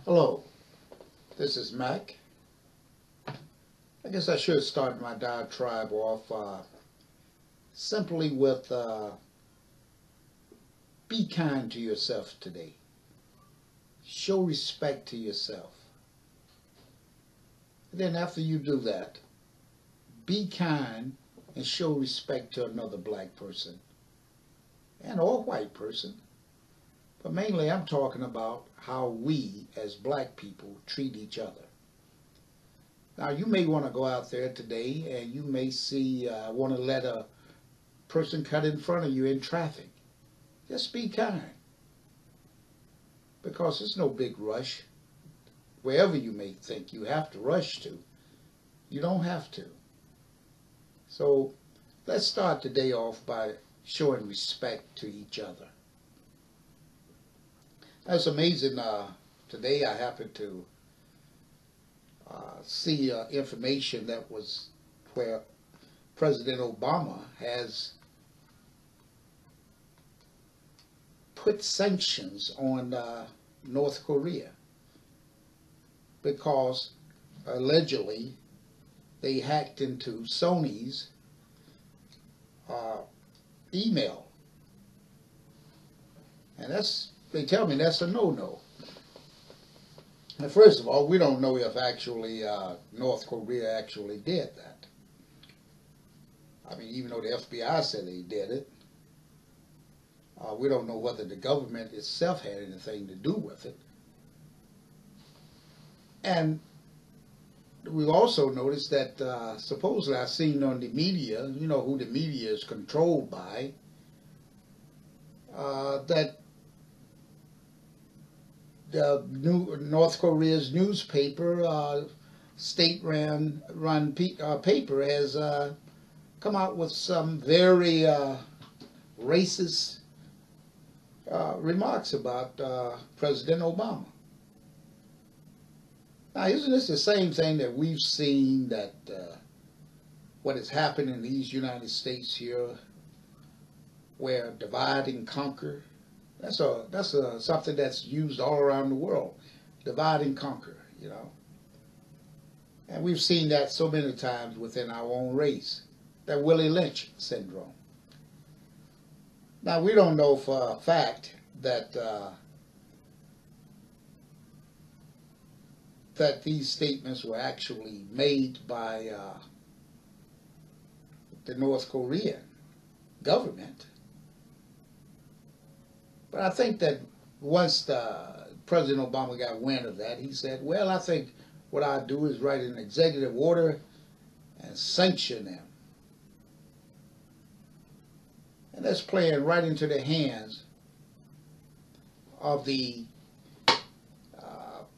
Hello, this is Mac. I guess I should start my diatribe off simply with be kind to yourself today. Show respect to yourself. And then after you do that, be kind and show respect to another black person and or white person. But mainly I'm talking about how we as black people treat each other. Now you may want to go out there today and you may see, want to let a person cut in front of you in traffic. Just be kind. Because there's no big rush. Wherever you may think you have to rush to, you don't have to. So let's start the day off by showing respect to each other. That's amazing. Today I happened to see information that was where President Obama has put sanctions on North Korea because allegedly they hacked into Sony's email. And they tell me that's a no-no. And first of all, we don't know if actually North Korea actually did that. I mean, even though the FBI said they did it, we don't know whether the government itself had anything to do with it. And we also noticed that supposedly I've seen on the media, you know who the media is controlled by, that the North Korea's newspaper, state-run paper, has come out with some very racist remarks about President Obama. Now, isn't this the same thing that we've seen that what has happened in these United States here, where divide and conquer? That's something that's used all around the world. Divide and conquer, you know. And we've seen that so many times within our own race. That Willie Lynch syndrome. Now, we don't know for a fact that that these statements were actually made by the North Korean government. But I think that once President Obama got wind of that, he said, well, I think what I'll do is write an executive order and sanction them. And that's playing right into the hands of the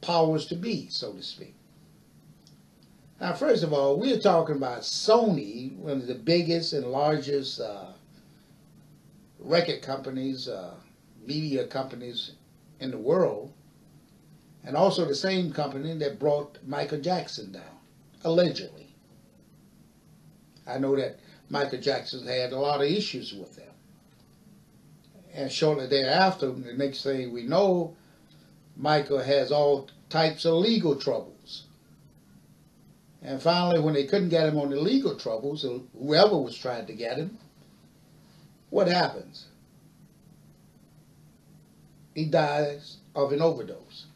powers to be, so to speak. Now, first of all, we're talking about Sony, one of the biggest and largest record companies, media companies in the world, and also the same company that brought Michael Jackson down, allegedly. I know that Michael Jackson had a lot of issues with them. And shortly thereafter, the next thing we know, Michael has all types of legal troubles. And finally, when they couldn't get him on the legal troubles, whoever was trying to get him, what happens? He dies of an overdose.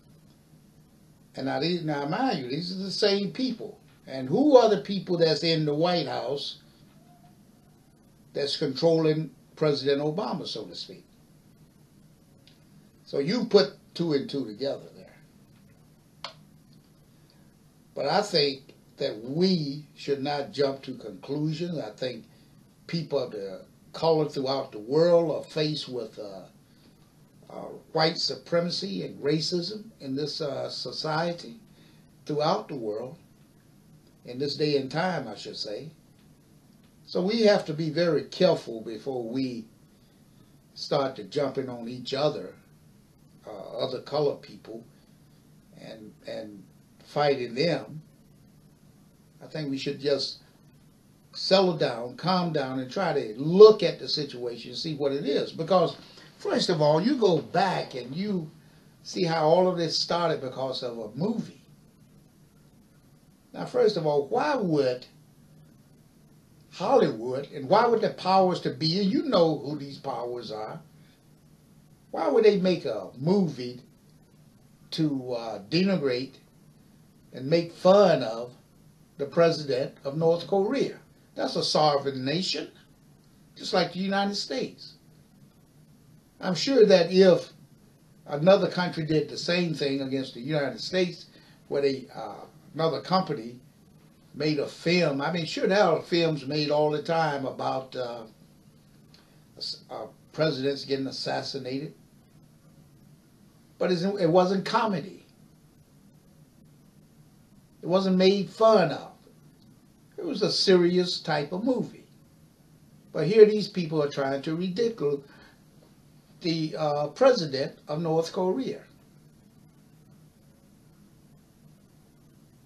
And now mind you, these are the same people. And who are the people that's in the White House that's controlling President Obama, so to speak? So you put two and two together there. But I think that we should not jump to conclusions. I think people of the color throughout the world are faced with white supremacy and racism in this society throughout the world, in this day and time, I should say. So we have to be very careful before we start to jumping on each other, other colored people, and fighting them. I think we should just settle down, calm down, and try to look at the situation and see what it is. Because, first of all, you go back and you see how all of this started because of a movie. Now, first of all, why would Hollywood, and why would the powers to be, and you know who these powers are, why would they make a movie to denigrate and make fun of the president of North Korea? That's a sovereign nation, just like the United States. I'm sure that if another country did the same thing against the United States, where another company made a film, I mean, sure, there are films made all the time about presidents getting assassinated, but it wasn't comedy. It wasn't made fun of. It was a serious type of movie. But here these people are trying to ridicule the president of North Korea.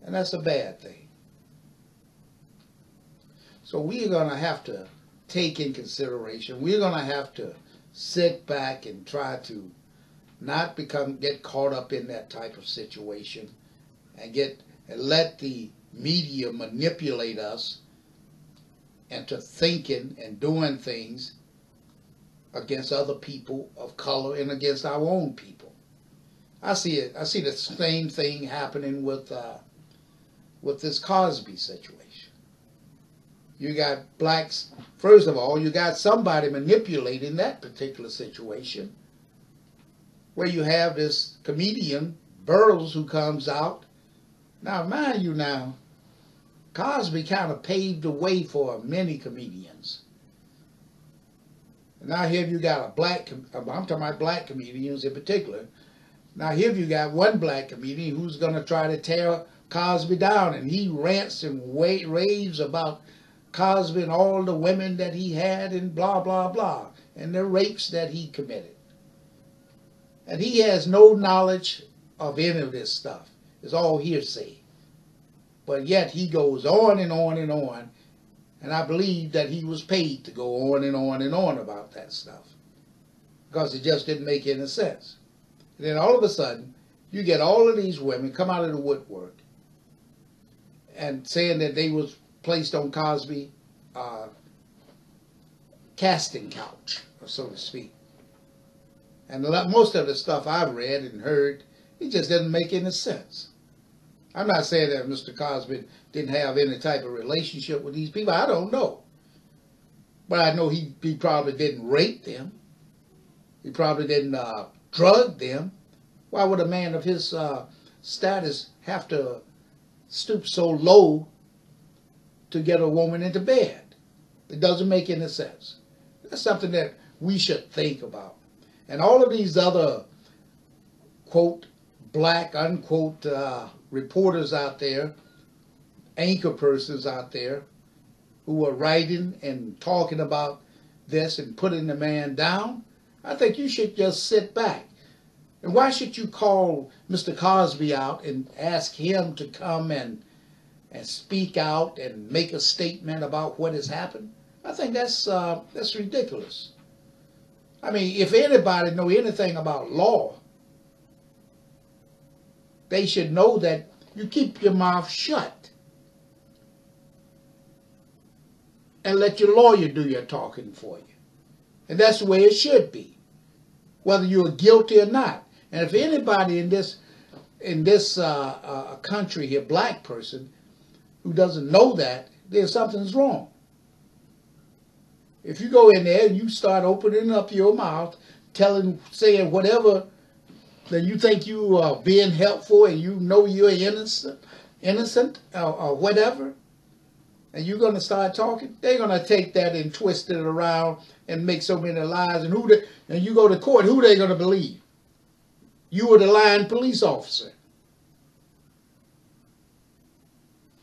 And that's a bad thing. So we're going to have to take in consideration, we're going to have to sit back and try to not get caught up in that type of situation and let the media manipulate us into thinking and doing things against other people of color and against our own people. I see the same thing happening with this Cosby situation. You got blacks, first of all, you got somebody manipulating that particular situation, where you have this comedian, Burroughs, who comes out. Now, mind you now, Cosby kind of paved the way for many comedians. And now here you got I'm talking about black comedians in particular. Now here you got one black comedian who's going to try to tear Cosby down, and he rants and raves about Cosby and all the women that he had and blah, blah, blah, and the rapes that he committed. And he has no knowledge of any of this stuff. It's all hearsay. But yet he goes on and on and on, and I believe that he was paid to go on and on and on about that stuff, because it just didn't make any sense. And then all of a sudden, you get all of these women come out of the woodwork and saying that they was placed on Cosby casting couch, so to speak. And most of the stuff I've read and heard, it just doesn't make any sense. I'm not saying that Mr. Cosby didn't have any type of relationship with these people. I don't know. But I know he probably didn't rape them. He probably didn't drug them. Why would a man of his status have to stoop so low to get a woman into bed? It doesn't make any sense. That's something that we should think about. And all of these other, quote, black, unquote, reporters out there, anchor persons out there, who are writing and talking about this and putting the man down, I think you should just sit back. And why should you call Mr. Cosby out and ask him to come and speak out and make a statement about what has happened? I think that's ridiculous. I mean, if anybody know anything about law, they should know that you keep your mouth shut and let your lawyer do your talking for you. And that's the way it should be, whether you're guilty or not. And if anybody in this country here, black person, who doesn't know that, then something's wrong. If you go in there and you start opening up your mouth, saying whatever that you think you are being helpful and you know you're innocent or whatever, and you're going to start talking, they're going to take that and twist it around and make so many lies. And you go to court, who they going to believe? You were the lying police officer.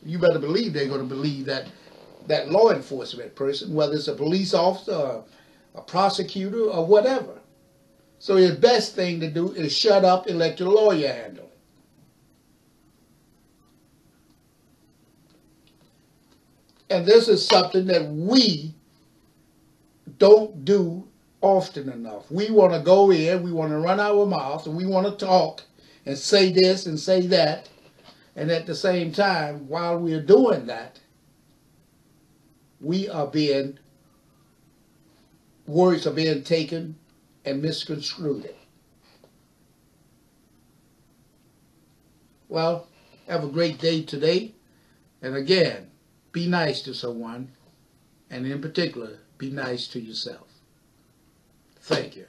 You better believe they're going to believe that law enforcement person, whether it's a police officer or a prosecutor or whatever. So the best thing to do is shut up and let your lawyer handle it. And this is something that we don't do often enough. We want to go in, we want to run our mouths, and we want to talk and say this and say that. And at the same time, while we are doing that, words are being taken and misconstrued. Well, have a great day today. And again, be nice to someone. And in particular, be nice to yourself. Thank you.